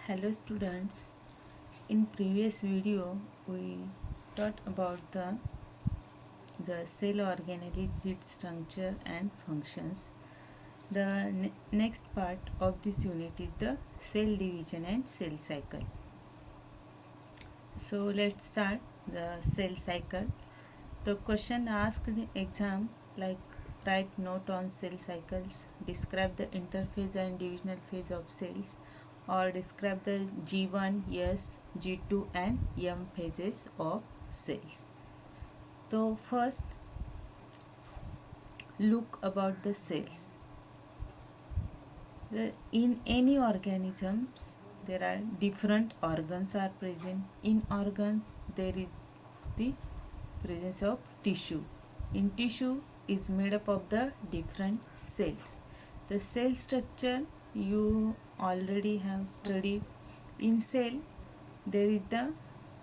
Hello students, in previous video we taught about the cell organelle, its structure and functions. The next part of this unit is the cell division and cell cycle. So let's start the cell cycle. The question asked in exam like write note on cell cycles, describe the interphase and divisional phase of cells, or describe the G1, S, G2 and M phases of cells. So first look about the cells. In any organisms there are different organs are present. In organs there is the presence of tissue. In tissue is made up of the different cells. The cell structure you already have studied. In cell there is the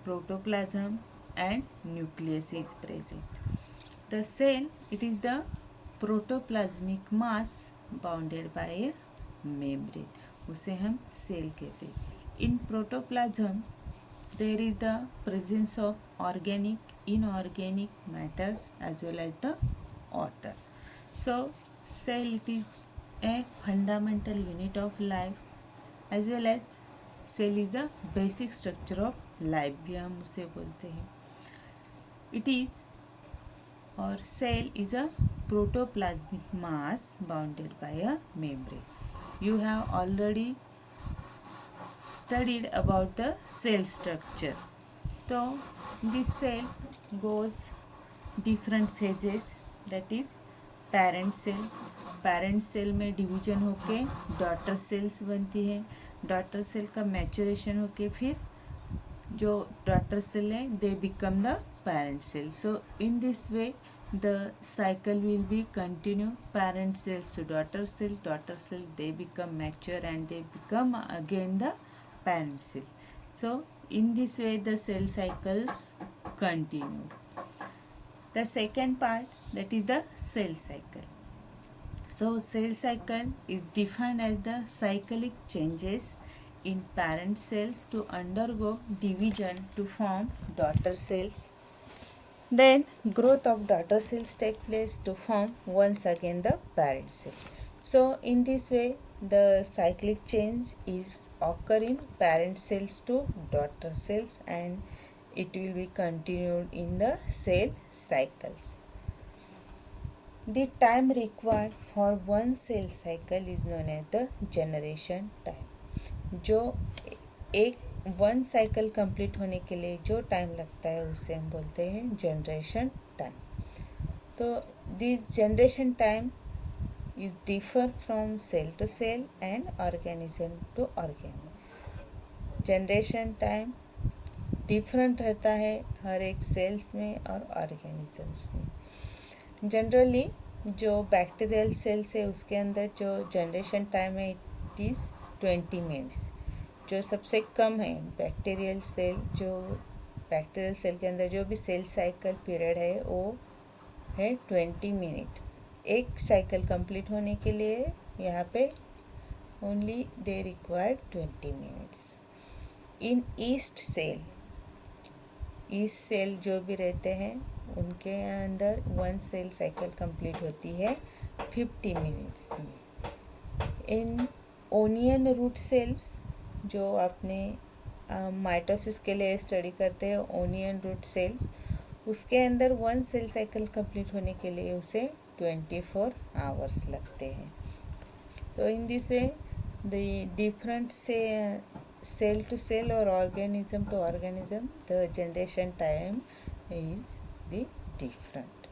protoplasm and nucleus is present. The cell, it is the protoplasmic mass bounded by a membrane, उसे हम cell कहते हैं. In protoplasm there is the presence of organic, inorganic matters as well as the water. So cell, it is a fundamental unit of life as well as cell is the basic structure of life भी हम उसे बोलते हैं. It is or cell is a protoplasmic mass bounded by a membrane. You have already studied about the cell structure. So this cell goes different phases, that is parent cell. Parent cell में division होके daughter cells बनती है. Daughter cell का maturation होके फिर जो daughter cell है they become the parent cell. So in this way the cycle will be continue. Parent cells to daughter cell they become mature and they become again the parent cell. So in this way the cell cycles continue. The second part, that is the cell cycle. So cell cycle is defined as the cyclic changes in parent cells to undergo division to form daughter cells. Then growth of daughter cells take place to form once again the parent cell. So in this way the cyclic change is occur in parent cells to daughter cells and it will be continued in the cell cycles. The time required for one cell cycle is known as the generation time. जो एक one cycle complete होने के लिए जो time लगता है उसे हम बोलते हैं जनरेशन टाइम. तो this generation time is differ from cell to cell and organism to organism. Generation time different रहता है हर एक सेल्स में और ऑर्गेनिजम्स में. जनरली जो बैक्टीरियल सेल्स है उसके अंदर जो जनरेशन टाइम है इट इज़ 20 मिनट्स. जो सबसे कम है बैक्टीरियल सेल, जो बैक्टीरियल सेल के अंदर जो भी सेल साइकिल पीरियड है वो है 20 मिनट. एक साइकिल कंप्लीट होने के लिए यहाँ पे only they require 20 minutes. In yeast cell जो भी रहते हैं उनके अंदर वन सेल साइकिल कंप्लीट होती है 50 मिनट्स में. इन ओनियन रूट सेल्स जो आपने माइटोसिस के लिए स्टडी करते हैं ओनियन रूट सेल्स, उसके अंदर वन सेल साइकिल कंप्लीट होने के लिए उसे 24 आवर्स लगते हैं. तो in this way the different से सेल टू सेल और organism to organism the generation time is the different.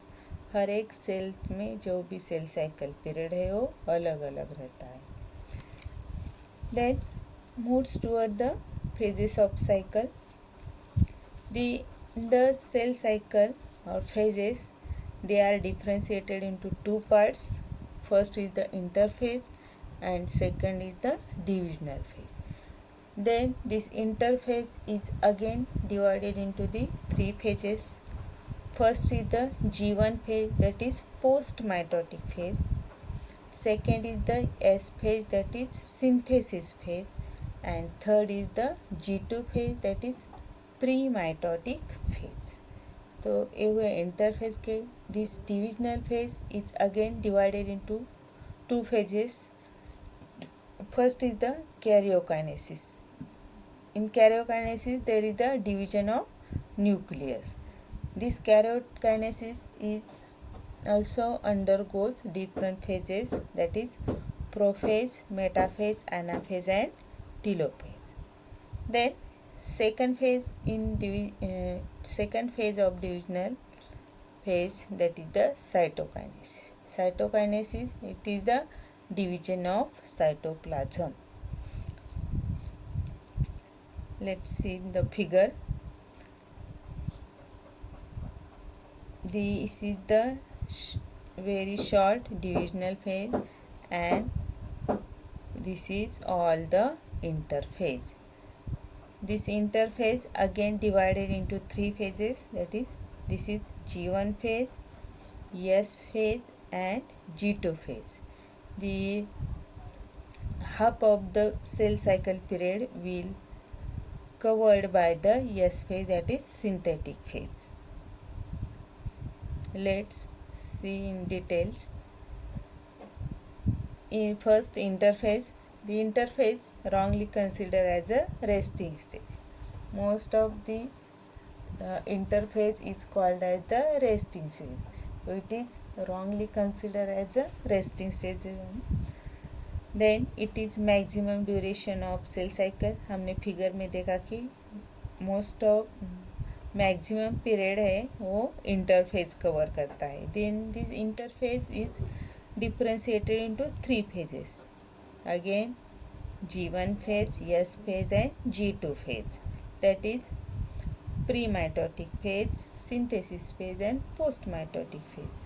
हर एक सेल में जो भी सेल साइकिल पीरियड है वो अलग अलग रहता है. Then moves toward the phases of cycle. The cell cycle or phases, they are differentiated into two parts. First is the interphase and second is the divisional phase. Then this interphase is again divided into the three phases. First is the G1 phase, that is post mitotic phase. Second is the S phase, that is synthesis phase. and third is the G2 phase, that is pre-mitotic phase. तो ये हुए interphase के. This divisional phase is again divided into two phases. First is the karyokinesis. In karyokinesis there is the division of nucleus. This karyokinesis is also undergoes different phases, that is prophase, metaphase, anaphase and telophase. Then second phase of divisional phase, that is the cytokinesis. Cytokinesis, it is the division of cytoplasm. Let's see the figure. This is the very short divisional phase and this is all the interphase. This interphase again divided into three phases, that is this is G1 phase, S phase and G2 phase. The half of the cell cycle period will covered by the S phase, that is synthetic phase. Let's see in details. In first interphase, the interphase wrongly considered as a resting stage. Most of these interphase is called as the resting stage. So it is wrongly considered as a resting stage. Then it is maximum duration of cell cycle. हमने figure में देखा कि most of maximum period है वो interphase cover करता है. Then this interphase is differentiated into three phases. Again G1 phase, S phase and G2 phase, that is pre-mitotic phase, synthesis phase and post-mitotic phase.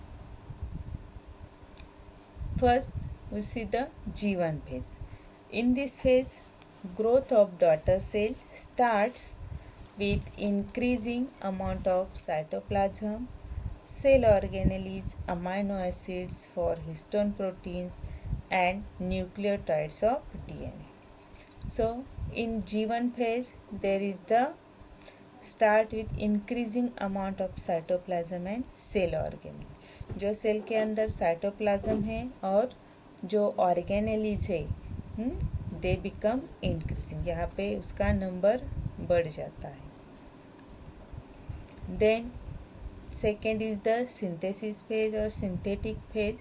First we see the G1 phase. In this phase, growth of daughter cell starts with increasing amount of cytoplasm, cell organelles, amino acids for histone proteins and nucleotides of DNA. So in G1 phase there is the start with increasing amount of cytoplasm and cell organelle. जो cell के अंदर cytoplasm है और जो organelles है they become increasing. यहाँ पे उसका नंबर बढ़ जाता है. Then second is the synthesis phase और synthetic phase.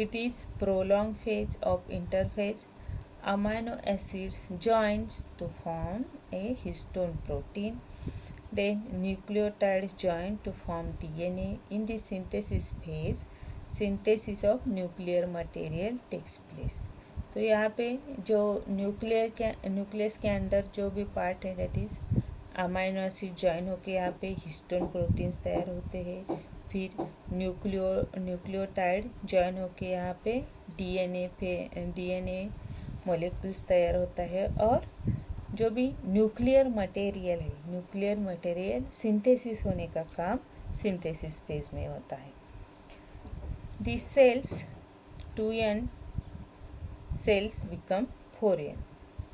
It is prolonged phase of interphase. Amino acids joins to form a histone protein. Then nucleotides join to form DNA. In the synthesis phase, synthesis of nuclear material takes place. तो यहाँ पे जो nucleus के अंदर जो भी part है that is amino acid join होके यहाँ पे हिस्टोन प्रोटीन्स तैयार होते हैं. फिर न्यूक्लियोटाइड जॉइन होके यहाँ पे डीएनए मॉलिक्यूल्स तैयार होता है. और जो भी न्यूक्लियर मटेरियल सिंथेसिस होने का काम सिंथेसिस फेज में होता है. दी sales 2n cells become 4n.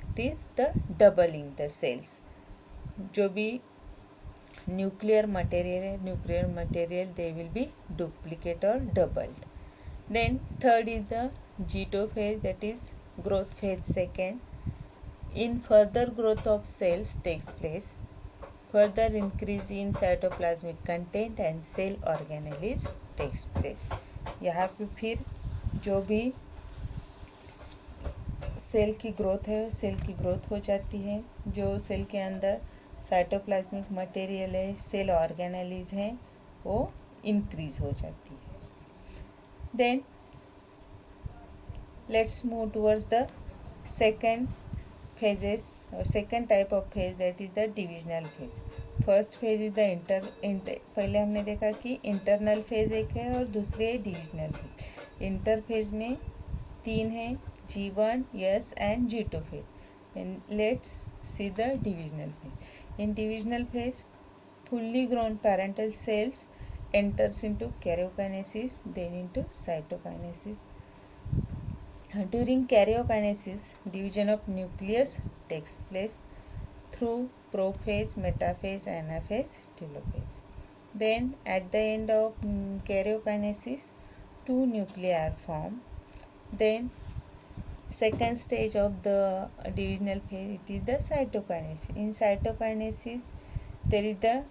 It is the doubling the cells. जो भी nuclear material they will be duplicate or doubled. Then third is the G2 phase, that is growth phase second. In further growth of cells takes place, further increase in cytoplasmic content and cell organelles takes place. यहाँ पे फिर जो भी cell की growth है cell की growth हो जाती है. जो सेल के अंदर साइटोप्लाज्मिक मटेरियल है सेल ऑर्गेनेलीज हैं वो इंक्रीज हो जाती है. Then let's move towards the second phases or second type of phase, that is the divisional phase. First phase is the पहले हमने देखा कि इंटरनल फेज एक है और दूसरे है डिविजनल फेज. इंटर फेज में तीन है G1, S and G2 phase. And let's see the divisional phase. In divisional phase, fully grown parental cells enters into karyokinesis, then into cytokinesis. During karyokinesis, division of nucleus takes place through prophase, metaphase, anaphase, telophase. Then at the end of karyokinesis, two nuclei are formed. Then second stage of the divisional phase, it is the cytokinesis. In cytokinesis, there is the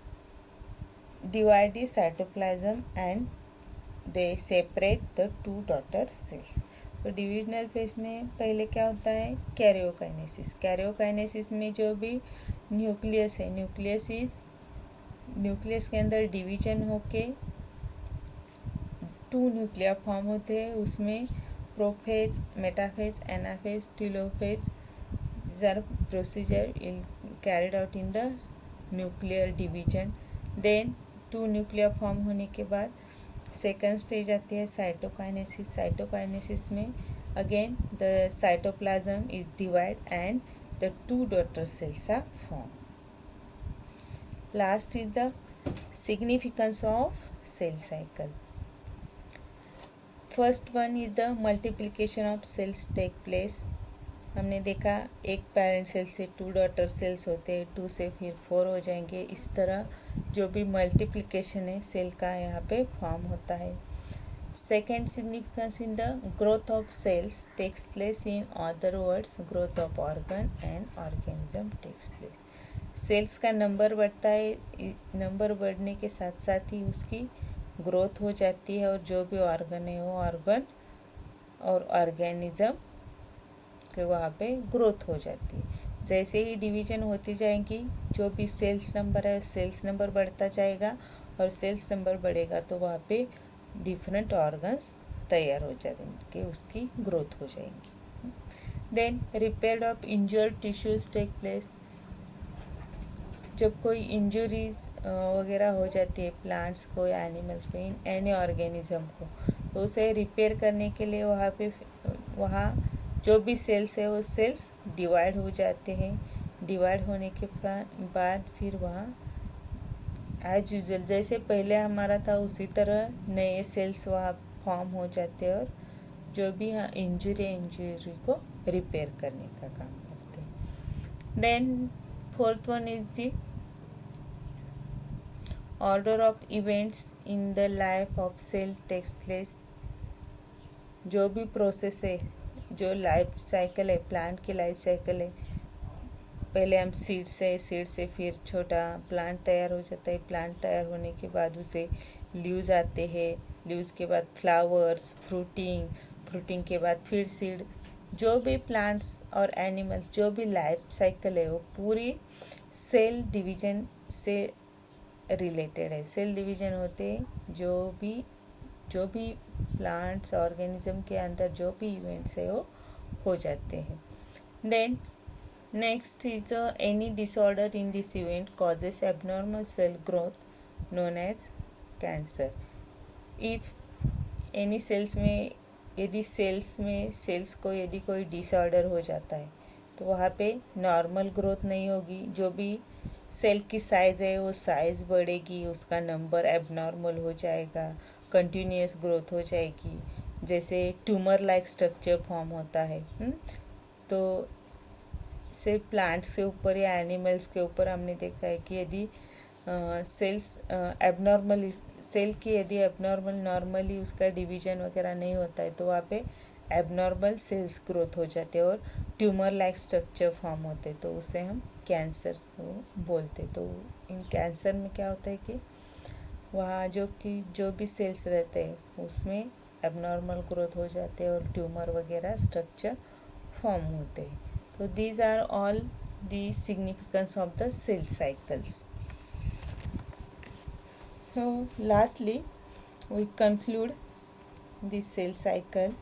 divided cytoplasm and they separate the two daughter cells. तो divisional phase में पहले क्या होता है, karyokinesis. Karyokinesis में जो भी nucleus है, न्यूक्लियस के अंदर डिवीजन होके टू न्यूक्लिया फॉर्म होते हैं. उसमें prophase, metaphase, anaphase, telophase are procedure carried out in the nuclear division. Then two nuclei form होने के बाद सेकेंड स्टेज आती है साइटोकाइनेसिस. साइटोकाइनेसिस में again the cytoplasm is divide and the two daughter cells are form. Last is the significance of cell cycle. First one is the multiplication of cells take place. हमने देखा एक parent cell से two daughter cells होते हैं, to से फिर 4 हो जाएंगे. इस तरह जो भी मल्टीप्लिकेशन है सेल का यहाँ पे फॉर्म होता है. Second significance in the growth of cells takes place. In other words, growth of organ and organism takes place. Cells का नंबर बढ़ता है, नंबर बढ़ने के साथ साथ ही उसकी ग्रोथ हो जाती है और जो भी ऑर्गन है वो ऑर्गन और ऑर्गेनिज्म के वहाँ पे ग्रोथ हो जाती है. जैसे ही डिवीजन होती जाएंगी, जो भी सेल्स नंबर है सेल्स नंबर बढ़ता जाएगा और सेल्स नंबर बढ़ेगा तो वहाँ पे डिफरेंट ऑर्गन्स तैयार हो जाएंगे, उसकी ग्रोथ हो जाएंगी. Then repair of injured tissues take place. जब कोई इंजरीज वगैरह हो जाती है प्लांट्स को या एनिमल्स को, इन एनी ऑर्गेनिज्म को, तो उसे रिपेयर करने के लिए वहाँ जो भी सेल्स है वो सेल्स डिवाइड हो जाते हैं. डिवाइड होने के बाद फिर वहाँ एज यूजुअल जैसे पहले हमारा था उसी तरह नए सेल्स वहाँ फॉर्म हो जाते हैं और जो भी हाँ इंजरी को रिपेयर करने का काम करते हैं. Then fourth one is the order of events in the life of cell takes place. जो भी प्रोसेस है, जो लाइफ साइकिल है, प्लांट की लाइफ साइकिल है, पहले हम सीड से फिर छोटा प्लांट तैयार हो जाता है. प्लांट तैयार होने के बाद उसे लीव्स आते हैं, लीव्स के बाद फ्लावर्स, फ्रूटिंग के बाद फिर सीड. जो भी प्लांट्स और एनिमल जो भी लाइफ साइकिल है वो पूरी सेल डिवीजन से रिलेटेड है. सेल डिवीजन होते जो भी प्लांट्स ऑर्गेनिज्म के अंदर जो भी इवेंट्स है वो हो जाते हैं. Then next is any disorder in this event causes abnormal cell growth known as cancer. If any cells को यदि कोई डिसऑर्डर हो जाता है तो वहाँ पे नॉर्मल ग्रोथ नहीं होगी. जो भी सेल की साइज़ है वो साइज़ बढ़ेगी, उसका नंबर एबनॉर्मल हो जाएगा, कंटिन्यूस ग्रोथ हो जाएगी. जैसे ट्यूमर लाइक स्ट्रक्चर फॉर्म होता है. तो सिर्फ प्लांट्स के ऊपर या एनिमल्स के ऊपर हमने देखा है कि यदि सेल की यदि एबनॉर्मल नॉर्मली उसका डिवीजन वगैरह नहीं होता है तो वहाँ पे एबनॉर्मल सेल्स ग्रोथ हो जाते हैं और ट्यूमर लाइक स्ट्रक्चर फॉर्म होते हैं, तो उसे हम कैंसर बोलते. तो इन कैंसर में क्या होता है कि वहाँ जो भी सेल्स रहते हैं उसमें एबनॉर्मल ग्रोथ हो जाते हैं और ट्यूमर वगैरह स्ट्रक्चर फॉर्म होते हैं. तो these are all the significance of the cell cycles. So lastly we conclude the cell cycle.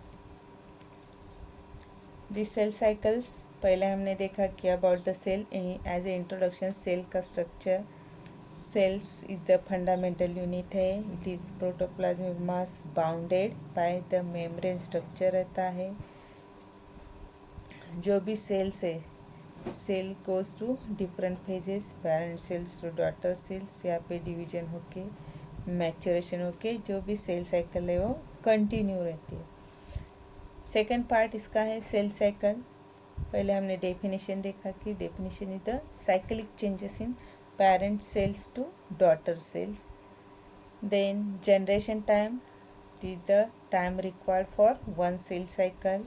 The cell cycles पहले हमने देखा कि about the cell as a introduction. Cell का structure, cells is the fundamental unit है. It is protoplasmic mass bounded by the membrane structure रहता है. जो भी सेल्स है, cell goes to different phases, parent cells to daughter cells, यहाँ पे division होके मैच्योरेशन होके जो भी सेल साइकिल है वो कंटिन्यू रहती है. सेकेंड पार्ट इसका है सेल साइकिल। पहले हमने डेफिनेशन देखा कि definition is the cyclic changes in parent cells to daughter cells. Then generation time is the time required for one cell cycle.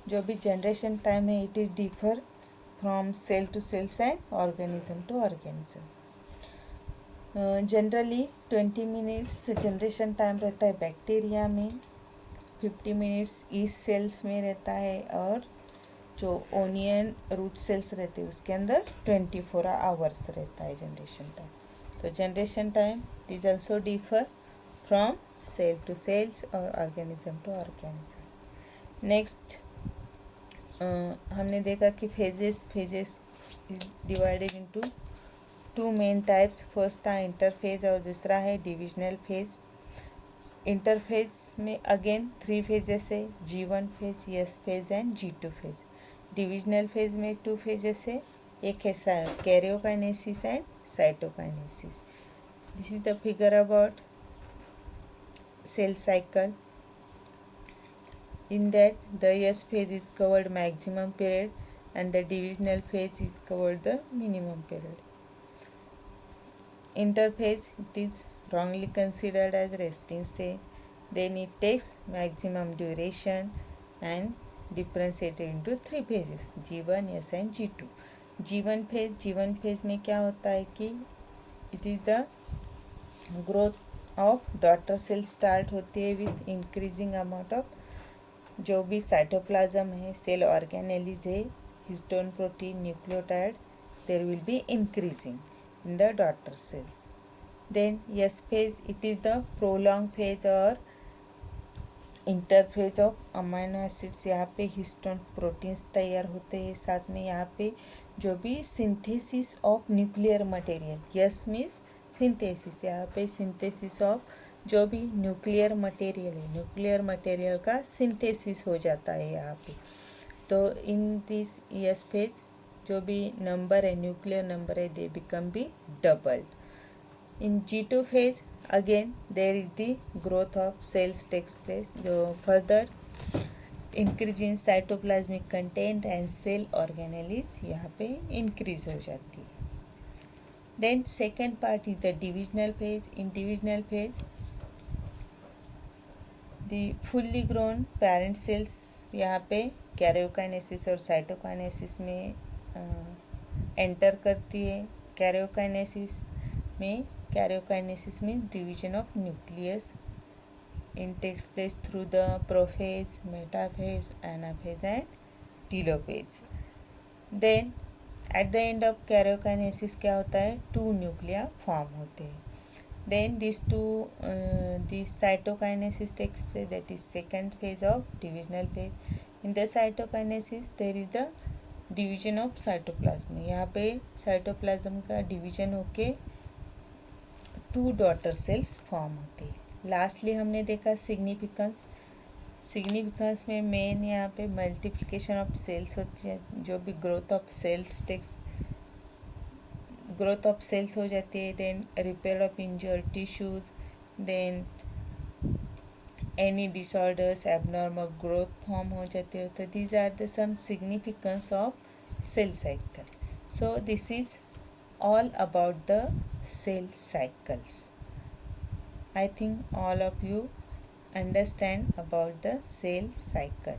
जो भी जनरेशन टाइम है it is differ from cell to cells and organism to organism. Generally 20 minutes generation time रहता है bacteria में, 50 minutes east sales में रहता है, और जो ओनियन रूट सेल्स रहते हैं उसके अंदर 24 आवर्स रहता है जनरेशन टाइम। तो generation time is also differ from cell to cells और ऑर्गेनिज्म टू ऑर्गेनिज्म। नेक्स्ट हमने देखा कि phases is divided into two main types. First था इंटरफेज और दूसरा है डिविजनल फेज। इंटरफेज में अगेन 3 फेजेस है, G1 phase, S phase and G2 phase. Divisional phase में 2 फेजेस है, एक है karyokinesis and cytokinesis. This is the figure about cell cycle. In that the S phase is covered maximum period and the divisional phase is covered the minimum period. Interphase it is wrongly considered as resting stage, then it takes maximum duration and differentiated into 3 phases, G1, S and G2. G1 phase में क्या होता है कि it is the growth of daughter cell start होती है with increasing amount of जो भी cytoplasm है, सेल ऑर्गेनेलिज है, histone protein, nucleotide, there will be increasing in the daughter cells. Then S phase it is the prolong phase और interphase of amino acids. यहाँ पे histone proteins तैयार होते हैं, साथ में यहाँ पे जो भी synthesis of nuclear material, yes means synthesis, यहाँ पे सिंथेसिस ऑफ जो भी न्यूक्लियर मटेरियल है, न्यूक्लियर मटेरियल का सिंथेसिस हो जाता है यहाँ पे। तो इन दिस यस फेज जो भी नंबर है, न्यूक्लियर नंबर है, they become be doubled. In G2 phase again there is the growth of cells takes place, जो further increase in cytoplasmic content and cell organelles यहाँ पे increase हो जाती है। Then second part is the divisional phase. In divisional phase the fully grown parent cells यहाँ पे karyokinesis और cytokinesis में एंटर करती है। Karyokinesis means division of nucleus. In takes place through the prophase, metaphase, anaphase and telophase. Then at the end of karyokinesis क्या होता है, 2 Nucleya form होते हैं। Then this cytokinesis takes place, that is second phase of divisional phase. In the cytokinesis there is the division of cytoplasm। यहाँ पे cytoplasm का division होके 2 daughter cells form होते हैं। लास्टली हमने देखा सिग्निफिकेंस में मेन यहाँ पे मल्टीप्लिकेशन ऑफ सेल्स होती है, जो भी ग्रोथ ऑफ सेल्स हो जाती है। Then repair of injured tissues, then any disorders, abnormal growth form हो जाते हैं। तो these are the some significance of cell cycle. So this is all about the cell cycles. I think all of you understand about the cell cycle.